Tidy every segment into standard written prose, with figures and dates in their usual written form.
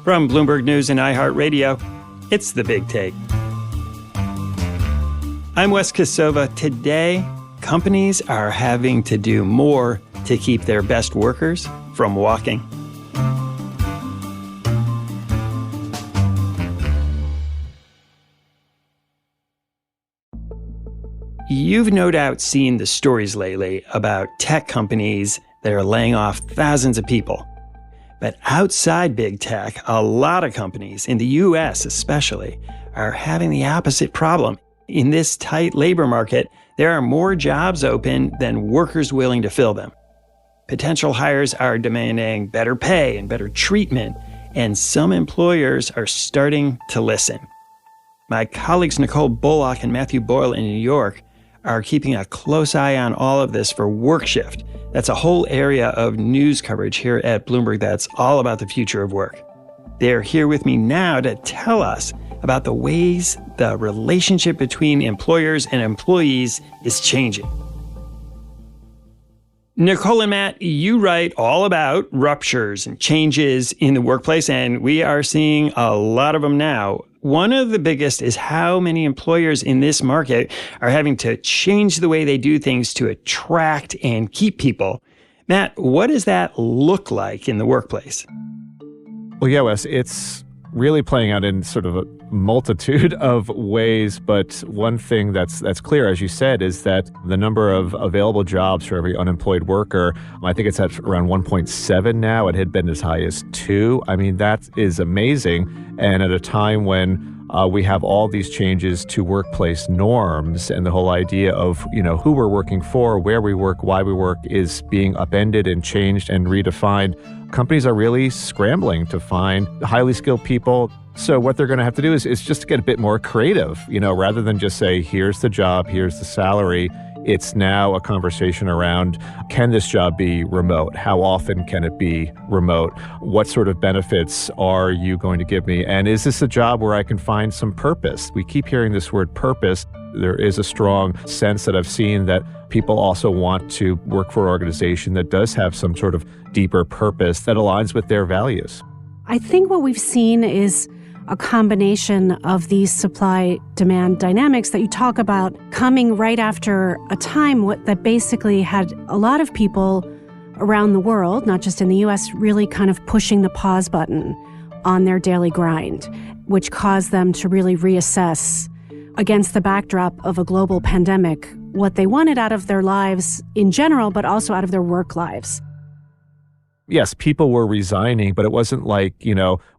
From Bloomberg News and iHeartRadio, it's The Big Take. I'm Wes Kosova. Today, companies are having to do more to keep their best workers from walking. You've no doubt seen the stories lately about tech companies that are laying off thousands of people. But outside big tech, a lot of companies, in the U.S. especially, are having the opposite problem. In this tight labor market, there are more jobs open than workers willing to fill them. Potential hires are demanding better pay and better treatment, and some employers are starting to listen. My colleagues Nicole, Bullock, and Matthew Boyle in New York are keeping a close eye on all of this for WorkShift. That's a whole area of news coverage here at Bloomberg that's all about the future of work. They're here with me now to tell us about the ways the relationship between employers and employees is changing. Nicole and Matt, you write all about ruptures and changes in the workplace, and we are seeing a lot of them now. One of the biggest is how many employers in this market are having to change the way they do things to attract and keep people. Matt, what does that look like in the workplace? Well, yeah, Wes, it's really playing out in sort of a multitude of ways. But one thing that's clear, as you said, is that the number of available jobs for every unemployed worker, I think it's at around 1.7 now. It had been as high as 2. I mean, that is amazing. And at a time when we have all these changes to workplace norms and the whole idea of, who we're working for, where we work, why we work is being upended and changed and redefined. Companies are really scrambling to find highly skilled people. So what they're going to have to do is just to get a bit more creative, rather than just say, here's the job, here's the salary. It's now a conversation around, can this job be remote? How often can it be remote? What sort of benefits are you going to give me? And is this a job where I can find some purpose? We keep hearing this word purpose. There is a strong sense that I've seen that people also want to work for an organization that does have some sort of deeper purpose that aligns with their values. I think what we've seen is a combination of these supply-demand dynamics that you talk about coming right after a time that basically had a lot of people around the world, not just in the U.S., really kind of pushing the pause button on their daily grind, which caused them to really reassess against the backdrop of a global pandemic what they wanted out of their lives in general, but also out of their work lives. Yes, people were resigning, but it wasn't like,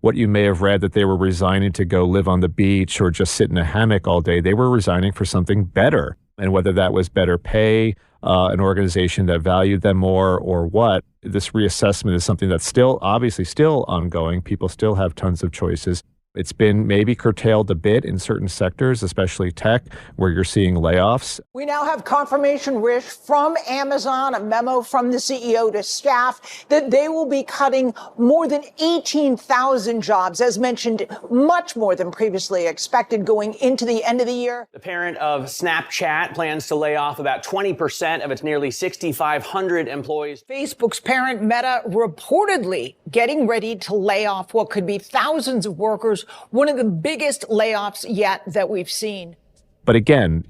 what you may have read that they were resigning to go live on the beach or just sit in a hammock all day. They were resigning for something better. And whether that was better pay, an organization that valued them more, or what, this reassessment is something that's obviously still ongoing. People still have tons of choices. It's been maybe curtailed a bit in certain sectors, especially tech, where you're seeing layoffs. We now have confirmation, Rich, from Amazon, a memo from the CEO to staff, that they will be cutting more than 18,000 jobs, as mentioned, much more than previously expected going into the end of the year. The parent of Snapchat plans to lay off about 20% of its nearly 6,500 employees. Facebook's parent, Meta, reportedly getting ready to lay off what could be thousands of workers, one of the biggest layoffs yet that we've seen. But again,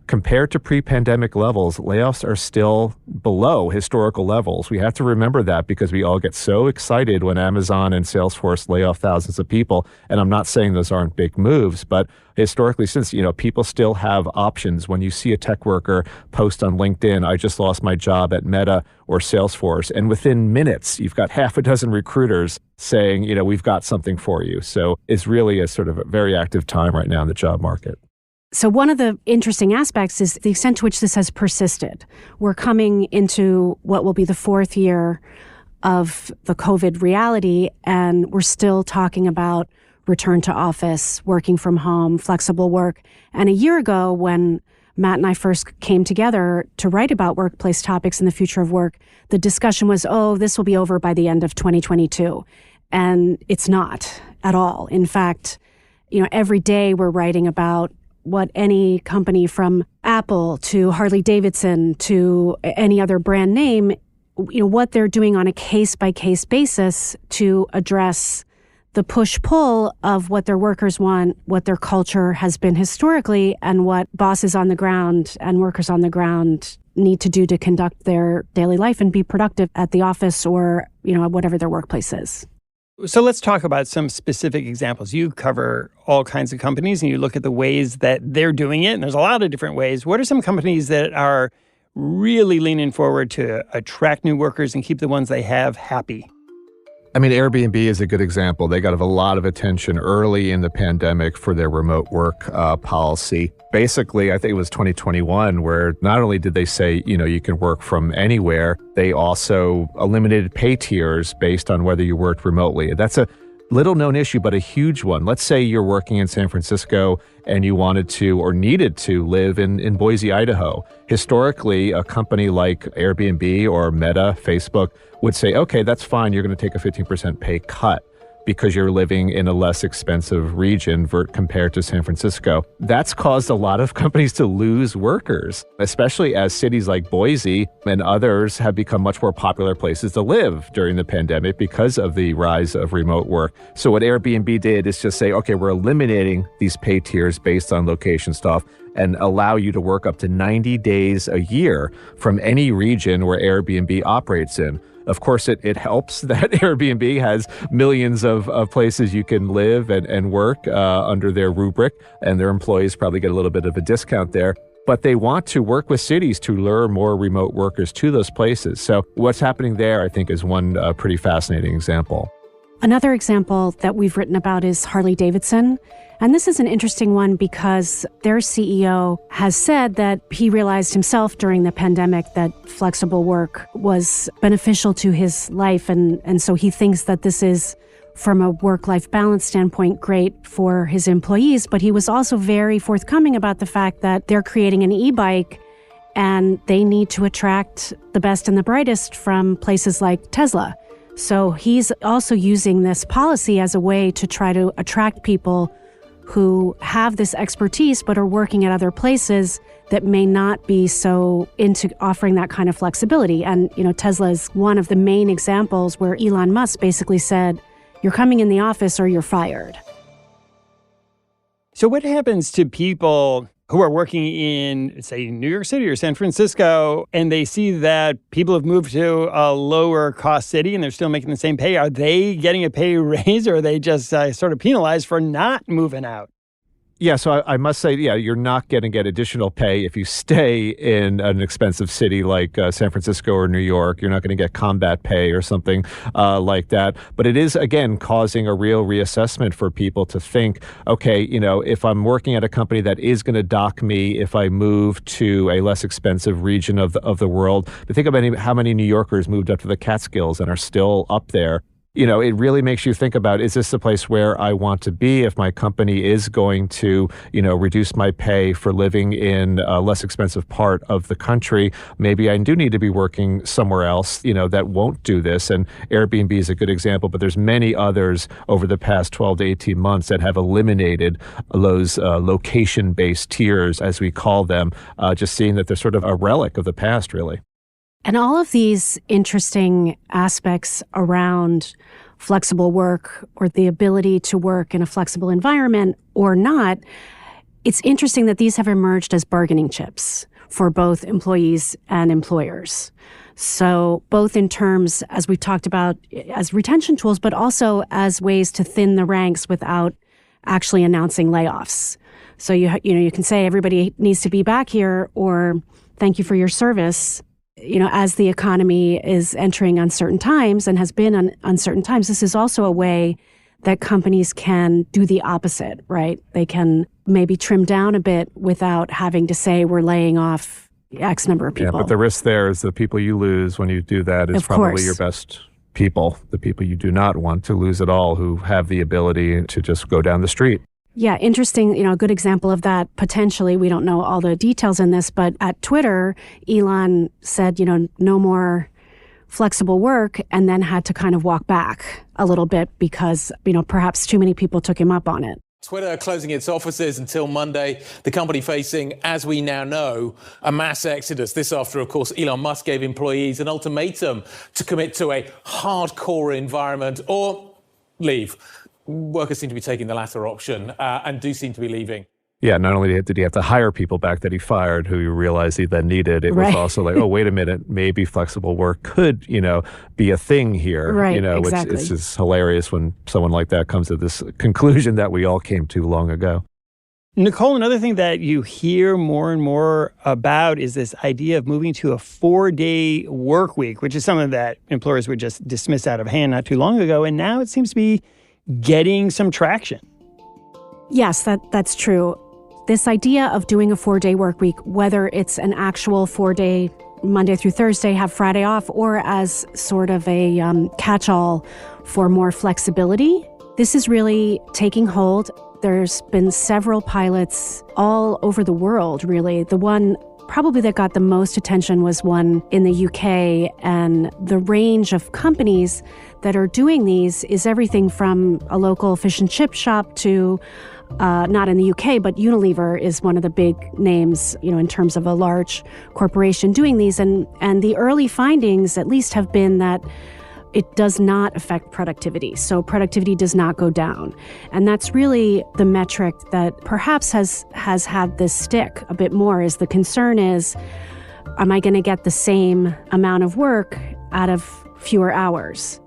compared to pre-pandemic levels, layoffs are still below historical levels. We have to remember that because we all get so excited when Amazon and Salesforce lay off thousands of people. And I'm not saying those aren't big moves, but historically, since, people still have options. When you see a tech worker post on LinkedIn, I just lost my job at Meta or Salesforce, and within minutes, you've got half a dozen recruiters saying, we've got something for you. So it's really a sort of a very active time right now in the job market. So one of the interesting aspects is the extent to which this has persisted. We're coming into what will be the 4th year of the COVID reality, and we're still talking about return to office, working from home, flexible work. And a year ago, when Matt and I first came together to write about workplace topics and the future of work, the discussion was, this will be over by the end of 2022. And it's not at all. In fact, every day we're writing about what any company from Apple to Harley Davidson to any other brand name, what they're doing on a case-by-case basis to address the push-pull of what their workers want, what their culture has been historically, and what bosses on the ground and workers on the ground need to do to conduct their daily life and be productive at the office or, whatever their workplace is. So let's talk about some specific examples. You cover all kinds of companies and you look at the ways that they're doing it, and there's a lot of different ways. What are some companies that are really leaning forward to attract new workers and keep the ones they have happy? I mean, Airbnb is a good example. They got a lot of attention early in the pandemic for their remote work policy. Basically, I think it was 2021 where not only did they say, you can work from anywhere, they also eliminated pay tiers based on whether you worked remotely. That's a little known issue, but a huge one. Let's say you're working in San Francisco and you wanted to or needed to live in Boise, Idaho. Historically, a company like Airbnb or Meta, Facebook, would say, okay, that's fine. You're going to take a 15% pay cut because you're living in a less expensive region compared to San Francisco. That's caused a lot of companies to lose workers, especially as cities like Boise and others have become much more popular places to live during the pandemic because of the rise of remote work. So what Airbnb did is just say, okay, we're eliminating these pay tiers based on location stuff and allow you to work up to 90 days a year from any region where Airbnb operates in. Of course, it helps that Airbnb has millions of places you can live and work under their rubric, and their employees probably get a little bit of a discount there. But they want to work with cities to lure more remote workers to those places. So what's happening there, I think, is one pretty fascinating example. Another example that we've written about is Harley-Davidson. And this is an interesting one because their CEO has said that he realized himself during the pandemic that flexible work was beneficial to his life. And so he thinks that this is, from a work-life balance standpoint, great for his employees. But he was also very forthcoming about the fact that they're creating an e-bike and they need to attract the best and the brightest from places like Tesla. So he's also using this policy as a way to try to attract people who have this expertise but are working at other places that may not be so into offering that kind of flexibility. And, Tesla is one of the main examples where Elon Musk basically said, you're coming in the office or you're fired. So what happens to people who are working in, say, New York City or San Francisco, and they see that people have moved to a lower cost city and they're still making the same pay? Are they getting a pay raise, or are they just sort of penalized for not moving out? Yeah, so I must say, you're not going to get additional pay if you stay in an expensive city like San Francisco or New York. You're not going to get combat pay or something like that. But it is, again, causing a real reassessment for people to think, okay, if I'm working at a company that is going to dock me if I move to a less expensive region of the world, but think about how many New Yorkers moved up to the Catskills and are still up there. It really makes you think about, is this the place where I want to be if my company is going to, reduce my pay for living in a less expensive part of the country? Maybe I do need to be working somewhere else, that won't do this. And Airbnb is a good example, but there's many others over the past 12 to 18 months that have eliminated those location-based tiers, as we call them, just seeing that they're sort of a relic of the past, really. And all of these interesting aspects around flexible work or the ability to work in a flexible environment or not, it's interesting that these have emerged as bargaining chips for both employees and employers. So both in terms, as we've talked about, as retention tools, but also as ways to thin the ranks without actually announcing layoffs. So you can say everybody needs to be back here, or thank you for your service. As the economy is entering uncertain times and has been uncertain times, this is also a way that companies can do the opposite, right? They can maybe trim down a bit without having to say we're laying off X number of people. Yeah, but the risk there is the people you lose when you do that is probably your best people, the people you do not want to lose at all, who have the ability to just go down the street. Yeah, interesting. A good example of that, potentially, we don't know all the details in this, but at Twitter, Elon said, no more flexible work, and then had to kind of walk back a little bit because, perhaps too many people took him up on it. Twitter closing its offices until Monday. The company facing, as we now know, a mass exodus. This after, of course, Elon Musk gave employees an ultimatum to commit to a hardcore environment or leave. workers seem to be taking the latter option and do seem to be leaving. Yeah, not only did he have to hire people back that he fired who he realized he then needed, it was also like, oh, wait a minute, maybe flexible work could, be a thing here. Right, exactly. Which it's just hilarious when someone like that comes to this conclusion that we all came to long ago. Nicole, another thing that you hear more and more about is this idea of moving to a 4-day work week, which is something that employers would just dismiss out of hand not too long ago. And now it seems to be getting some traction. Yes, that's true. This idea of doing a 4-day work week, whether it's an actual 4-day Monday through Thursday, have Friday off, or as sort of a catch-all for more flexibility, this is really taking hold. There's been several pilots all over the world, really. The one probably that got the most attention was one in the UK, and the range of companies that are doing these is everything from a local fish and chip shop to not in the UK, but Unilever is one of the big names, in terms of a large corporation doing these. And the early findings, at least, have been that it does not affect productivity. So productivity does not go down. And that's really the metric that perhaps has had this stick a bit more, is the concern is, am I going to get the same amount of work out of fewer hours?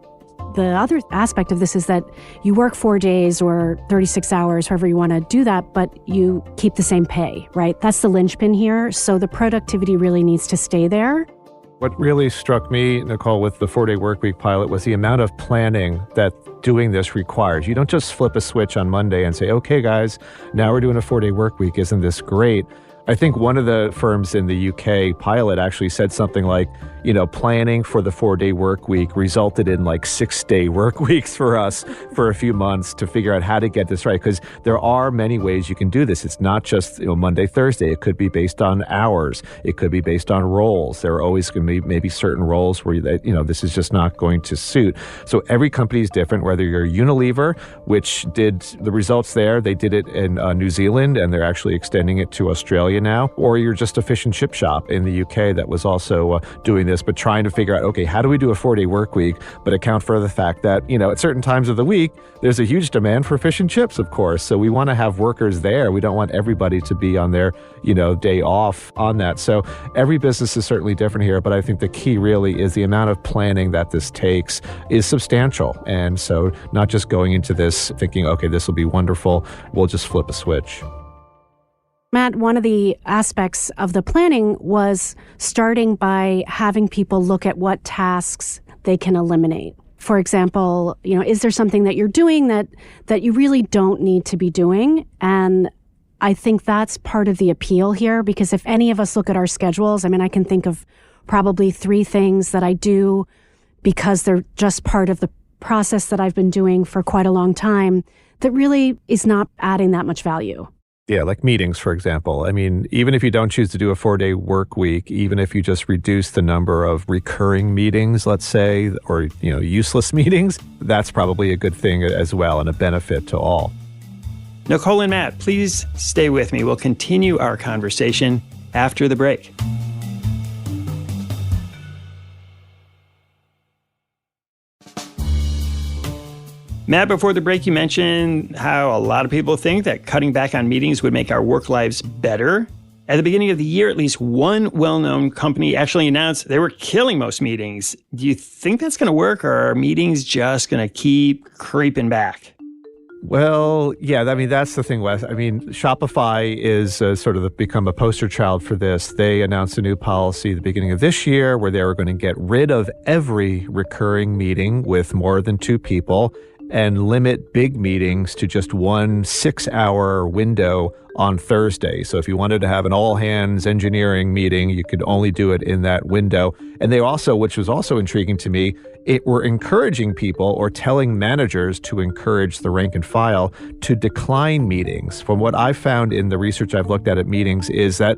The other aspect of this is that you work 4 days or 36 hours, however you want to do that, but you keep the same pay, right? That's the linchpin here. So the productivity really needs to stay there. What really struck me, Nicole, with the 4-day workweek pilot was the amount of planning that doing this requires. You don't just flip a switch on Monday and say, okay, guys, now we're doing a 4-day workweek. Isn't this great? I think one of the firms in the UK pilot actually said something like, planning for the 4-day work week resulted in like 6-day work weeks for us for a few months to figure out how to get this right. Because there are many ways you can do this. It's not just Monday, Thursday. It could be based on hours. It could be based on roles. There are always going to be maybe certain roles where this is just not going to suit. So every company is different. Whether you're Unilever, which did the results there, they did it in New Zealand, and they're actually extending it to Australia now, or you're just a fish and chip shop in the UK that was also doing this, but trying to figure out, okay, how do we do a 4-day work week, but account for the fact that, at certain times of the week, there's a huge demand for fish and chips, of course. So we want to have workers there. We don't want everybody to be on their, day off on that. So every business is certainly different here, but I think the key really is the amount of planning that this takes is substantial. And so not just going into this thinking, okay, this will be wonderful, we'll just flip a switch. Matt, one of the aspects of the planning was starting by having people look at what tasks they can eliminate. For example, is there something that you're doing that you really don't need to be doing? And I think that's part of the appeal here, because if any of us look at our schedules, I can think of probably 3 things that I do because they're just part of the process that I've been doing for quite a long time that really is not adding that much value. Yeah, like meetings, for example. Even if you don't choose to do a 4-day work week, even if you just reduce the number of recurring meetings, let's say, or, useless meetings, that's probably a good thing as well and a benefit to all. Nicole and Matt, please stay with me. We'll continue our conversation after the break. Matt, before the break, you mentioned how a lot of people think that cutting back on meetings would make our work lives better. At the beginning of the year, at least one well-known company actually announced they were killing most meetings. Do you think that's going to work, or are meetings just going to keep creeping back? Well, yeah, that's the thing, Wes. Shopify is sort of become a poster child for this. They announced a new policy at the beginning of this year where they were going to get rid of every recurring meeting with more than 2 people and limit big meetings to just one 6-hour window on Thursday. So if you wanted to have an all-hands engineering meeting, you could only do it in that window. And they also, which was also intriguing to me, were encouraging people or telling managers to encourage the rank and file to decline meetings. From what I've found in the research I've looked at meetings is that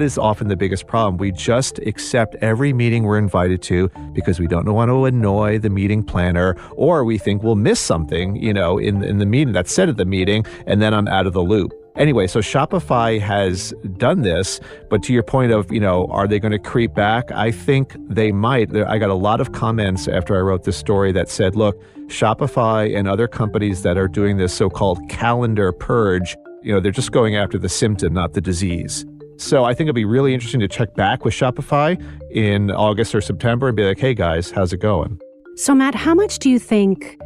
is often the biggest problem. We just accept every meeting we're invited to because we don't want to annoy the meeting planner, or we think we'll miss something, in the meeting that's said at the meeting, and then I'm out of the loop. Anyway, so Shopify has done this, but to your point of, are they going to creep back? I think they might. I got a lot of comments after I wrote this story that said, look, Shopify and other companies that are doing this so-called calendar purge, they're just going after the symptom, not the disease. So I think it'll be really interesting to check back with Shopify in August or September and be like, hey guys, how's it going? So Matt, how much do you think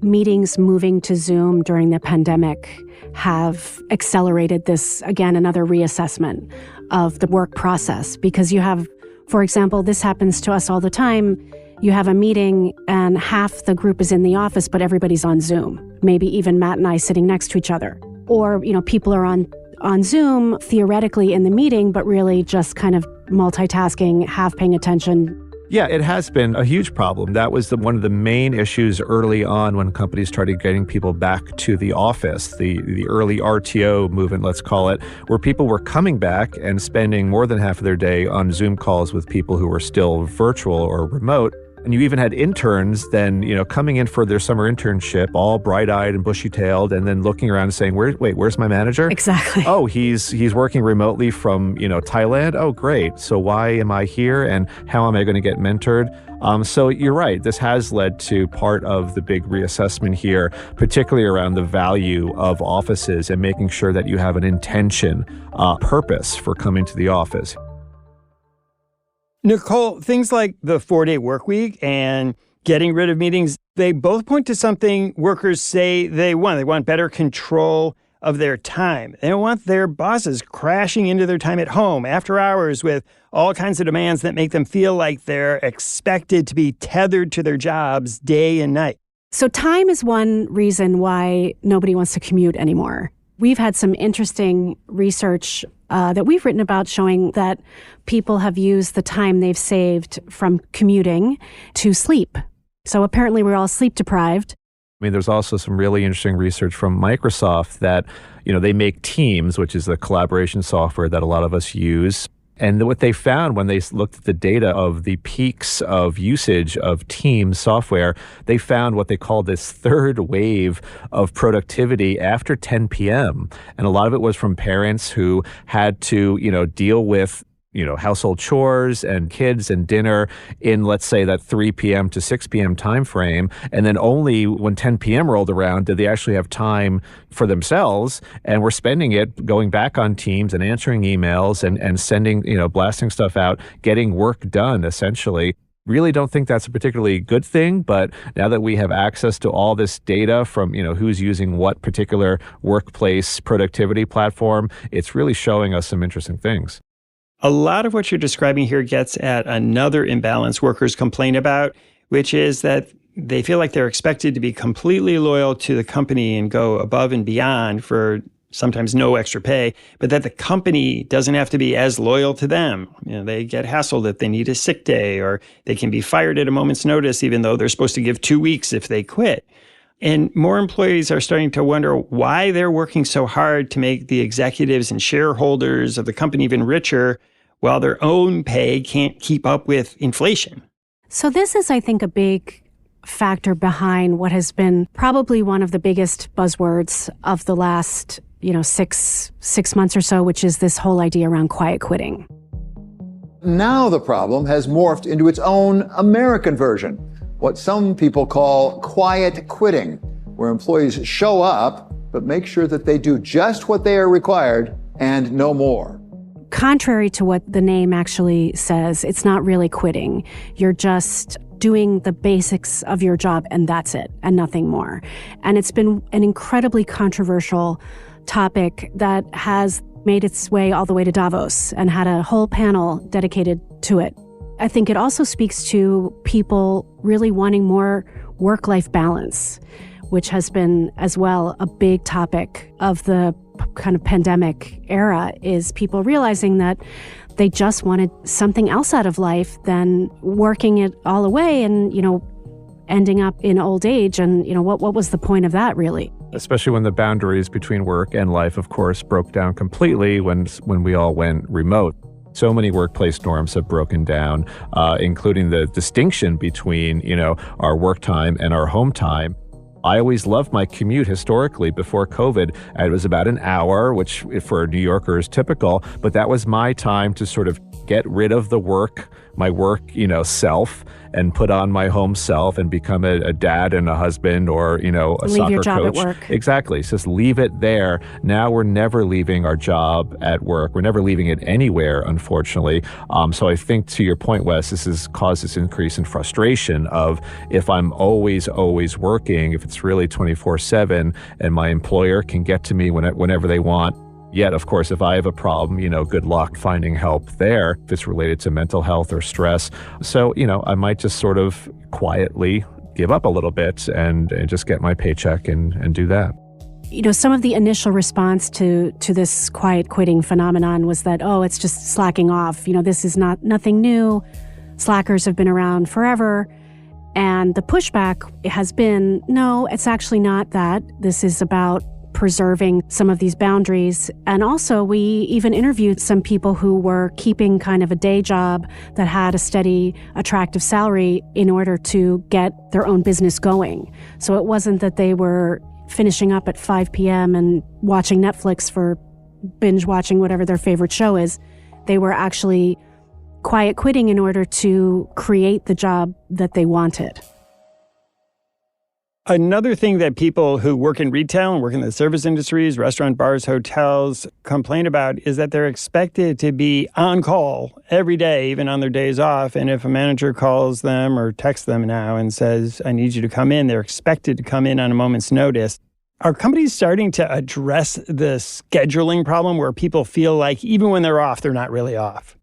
meetings moving to Zoom during the pandemic have accelerated this, again, another reassessment of the work process? Because you have, for example, this happens to us all the time. You have a meeting and half the group is in the office, but everybody's on Zoom. Maybe even Matt and I sitting next to each other. Or, people are on Zoom theoretically in the meeting, but really just kind of multitasking, half paying attention. Yeah, it has been a huge problem. That was one of the main issues early on when companies started getting people back to the office, the early RTO movement, let's call it, where people were coming back and spending more than half of their day on Zoom calls with people who were still virtual or remote. And you even had interns then, coming in for their summer internship, all bright-eyed and bushy-tailed, and then looking around and saying, where's my manager? Exactly. Oh, he's working remotely from, Thailand? Oh, great. So why am I here? And how am I going to get mentored? So you're right. This has led to part of the big reassessment here, particularly around the value of offices and making sure that you have an intention, purpose for coming to the office. Nicole, things like the 4-day work week and getting rid of meetings, they both point to something workers say they want. They want better control of their time. They don't want their bosses crashing into their time at home after hours with all kinds of demands that make them feel like they're expected to be tethered to their jobs day and night. So time is one reason why nobody wants to commute anymore. We've had some interesting research that we've written about showing that people have used the time they've saved from commuting to sleep. So apparently we're all sleep deprived. I mean, there's also some really interesting research from Microsoft that, they make Teams, which is the collaboration software that a lot of us use. And what they found when they looked at the data of the peaks of usage of Teams software, they found what they call this third wave of productivity after 10 p.m. And a lot of it was from parents who had to, deal with household chores and kids and dinner in, let's say, that 3 p.m. to 6 p.m. time frame. And then only when 10 p.m. rolled around did they actually have time for themselves. And we're spending it going back on Teams and answering emails and sending, blasting stuff out, getting work done, essentially. Really don't think that's a particularly good thing, but now that we have access to all this data from, who's using what particular workplace productivity platform, it's really showing us some interesting things. A lot of what you're describing here gets at another imbalance workers complain about, which is that they feel like they're expected to be completely loyal to the company and go above and beyond for sometimes no extra pay, but that the company doesn't have to be as loyal to them. They get hassled if they need a sick day, or they can be fired at a moment's notice, even though they're supposed to give 2 weeks if they quit. And more employees are starting to wonder why they're working so hard to make the executives and shareholders of the company even richer, while their own pay can't keep up with inflation. So this is, I think, a big factor behind what has been probably one of the biggest buzzwords of the last, 6 months or so, which is this whole idea around quiet quitting. Now the problem has morphed into its own American version, what some people call quiet quitting, where employees show up, but make sure that they do just what they are required and no more. Contrary to what the name actually says, it's not really quitting. You're just doing the basics of your job, and that's it, and nothing more. And it's been an incredibly controversial topic that has made its way all the way to Davos and had a whole panel dedicated to it. I think it also speaks to people really wanting more work-life balance, which has been as well a big topic of the kind of pandemic era, is people realizing that they just wanted something else out of life than working it all away and, ending up in old age. And, what was the point of that, really? Especially when the boundaries between work and life, of course, broke down completely when we all went remote. So many workplace norms have broken down, including the distinction between, our work time and our home time. I always loved my commute historically before COVID. It was about an hour, which for a New Yorker is typical, but that was my time to sort of get rid of my work, self, and put on my home self and become a dad and a husband or, a leave soccer your job coach. at work. Exactly. So just leave it there. Now we're never leaving our job at work. We're never leaving it anywhere, unfortunately. So I think to your point, Wes, this has caused this increase in frustration of if I'm always working, if it's really 24/7 and my employer can get to me whenever they want. Yet, of course, if I have a problem, good luck finding help there if it's related to mental health or stress. So, I might just sort of quietly give up a little bit and just get my paycheck and do that. Some of the initial response to this quiet quitting phenomenon was that, it's just slacking off. This is nothing new. Slackers have been around forever. And the pushback has been, no, it's actually not that. This is about preserving some of these boundaries. And also, we even interviewed some people who were keeping kind of a day job that had a steady, attractive salary in order to get their own business going. So it wasn't that they were finishing up at 5 p.m. and watching Netflix for binge watching whatever their favorite show is. They were actually quiet quitting in order to create the job that they wanted. Another thing that people who work in retail and work in the service industries, restaurant, bars, hotels, complain about is that they're expected to be on call every day, even on their days off. And if a manager calls them or texts them now and says, I need you to come in, they're expected to come in on a moment's notice. Are companies starting to address the scheduling problem where people feel like even when they're off, they're not really off?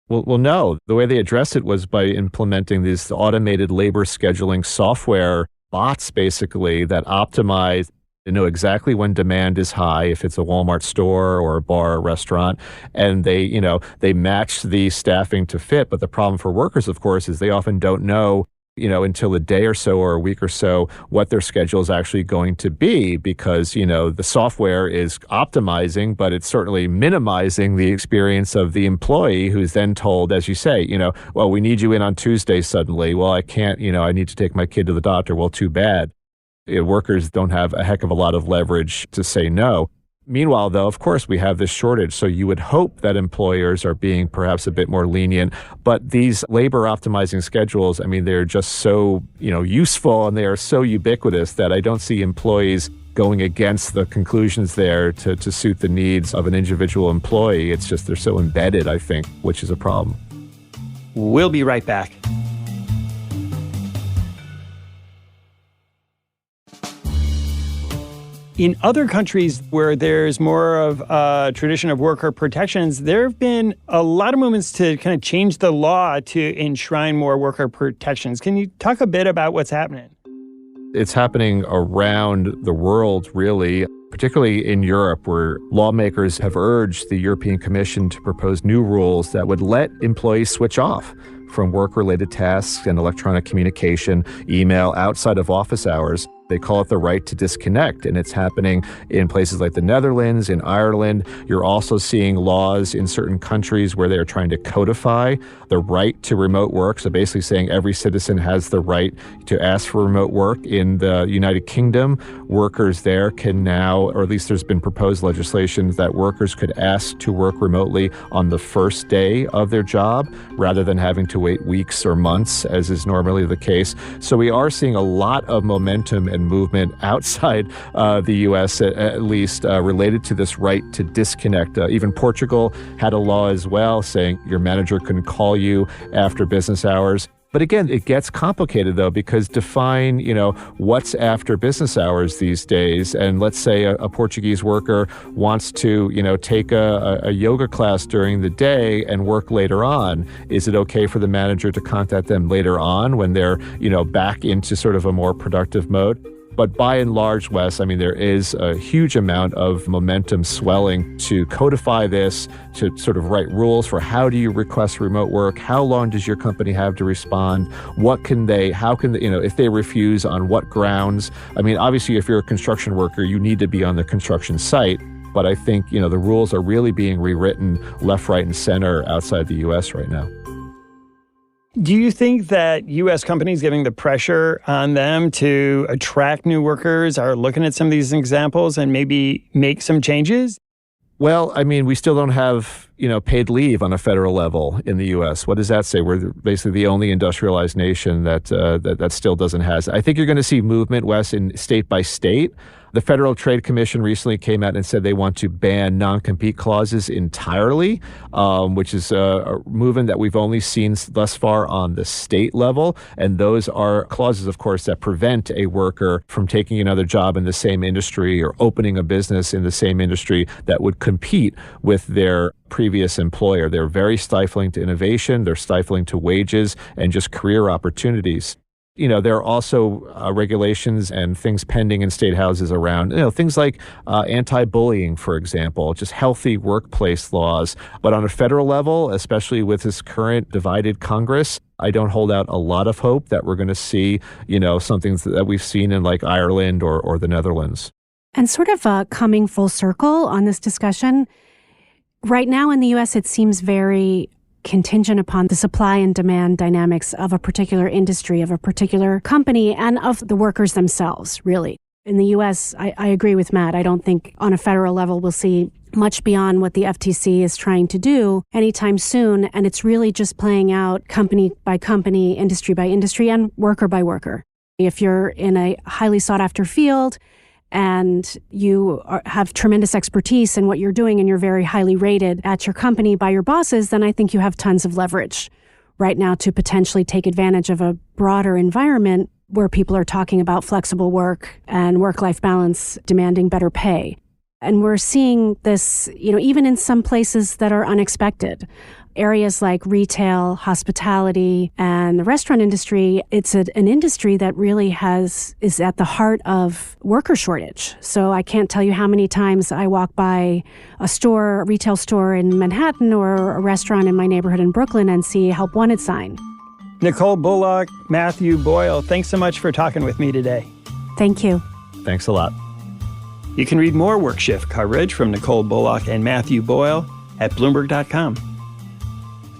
Well, no. The way they addressed it was by implementing this automated labor scheduling software bots, basically, that optimize to know exactly when demand is high, if it's a Walmart store or a bar or restaurant, and they match the staffing to fit. But the problem for workers, of course, is they often don't know until a day or so or a week or so what their schedule is actually going to be because, the software is optimizing, but it's certainly minimizing the experience of the employee who's then told, as you say, well, we need you in on Tuesday suddenly. Well, I can't, I need to take my kid to the doctor. Well, too bad. Workers don't have a heck of a lot of leverage to say no. Meanwhile, though, of course, we have this shortage. So you would hope that employers are being perhaps a bit more lenient. But these labor optimizing schedules, they're just so, useful and they are so ubiquitous that I don't see employees going against the conclusions there to suit the needs of an individual employee. It's just they're so embedded, I think, which is a problem. We'll be right back. In other countries where there's more of a tradition of worker protections, there have been a lot of movements to kind of change the law to enshrine more worker protections. Can you talk a bit about what's happening? It's happening around the world, really, particularly in Europe, where lawmakers have urged the European Commission to propose new rules that would let employees switch off from work-related tasks and electronic communication, email outside of office hours. They call it the right to disconnect, and it's happening in places like the Netherlands, in Ireland. You're also seeing laws in certain countries where they're trying to codify the right to remote work, so basically saying every citizen has the right to ask for remote work. In the United Kingdom, workers there can now, or at least there's been proposed legislation that workers could ask to work remotely on the first day of their job rather than having to wait weeks or months, as is normally the case. So we are seeing a lot of momentum and movement outside the U.S., at least, related to this right to disconnect. Even Portugal had a law as well saying your manager couldn't call you after business hours. But again, it gets complicated, though, because define, what's after business hours these days. And let's say a Portuguese worker wants to, take a yoga class during the day and work later on. Is it okay for the manager to contact them later on when they're, back into sort of a more productive mode? But by and large, Wes, there is a huge amount of momentum swelling to codify this, to sort of write rules for how do you request remote work? How long does your company have to respond? How can they, if they refuse, on what grounds? Obviously, if you're a construction worker, you need to be on the construction site. But I think, the rules are really being rewritten left, right, and center outside the U.S. right now. Do you think that U.S. companies giving the pressure on them to attract new workers are looking at some of these examples and maybe make some changes? Well, I mean, we still don't have, paid leave on a federal level in the U.S. What does that say? We're basically the only industrialized nation that still doesn't have. I think you're going to see movement, Wes, in state by state. The Federal Trade Commission recently came out and said they want to ban non-compete clauses entirely, which is a movement that we've only seen thus far on the state level. And those are clauses, of course, that prevent a worker from taking another job in the same industry or opening a business in the same industry that would compete with their previous employer. They're very stifling to innovation. They're stifling to wages and just career opportunities. There are also regulations and things pending in state houses around, things like anti-bullying, for example, just healthy workplace laws. But on a federal level, especially with this current divided Congress, I don't hold out a lot of hope that we're going to see, something that we've seen in like Ireland or the Netherlands. And sort of coming full circle on this discussion, right now in the U.S., it seems very contingent upon the supply and demand dynamics of a particular industry, of a particular company, and of the workers themselves, really. In the U.S., I agree with Matt. I don't think on a federal level we'll see much beyond what the FTC is trying to do anytime soon, and it's really just playing out company by company, industry by industry, and worker by worker. If you're in a highly sought-after field, and you have tremendous expertise in what you're doing and you're very highly rated at your company by your bosses, then I think you have tons of leverage right now to potentially take advantage of a broader environment where people are talking about flexible work and work-life balance demanding better pay. And we're seeing this, even in some places that are unexpected. Areas like retail, hospitality, and the restaurant industry, it's an industry that really is at the heart of worker shortage. So I can't tell you how many times I walk by a retail store in Manhattan or a restaurant in my neighborhood in Brooklyn and see a Help Wanted sign. Nicole, Bullock, Matthew, Boyle, thanks so much for talking with me today. Thank you. Thanks a lot. You can read more work shift coverage from Nicole, Bullock, and Matthew Boyle at Bloomberg.com.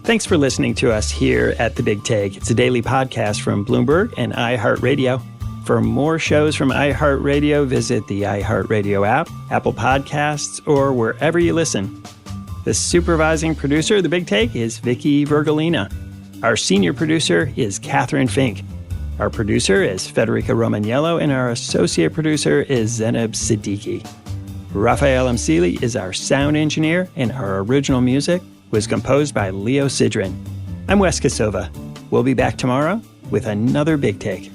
Thanks for listening to us here at The Big Take. It's a daily podcast from Bloomberg and iHeartRadio. For more shows from iHeartRadio, visit the iHeartRadio app, Apple Podcasts, or wherever you listen. The supervising producer of The Big Take is Vicky Vergolina. Our senior producer is Catherine Fink. Our producer is Federica Romagnello, and our associate producer is Zeneb Siddiqui. Raphael Amsili is our sound engineer, and our original music was composed by Leo Sidran. I'm Wes Kosova. We'll be back tomorrow with another Big Take.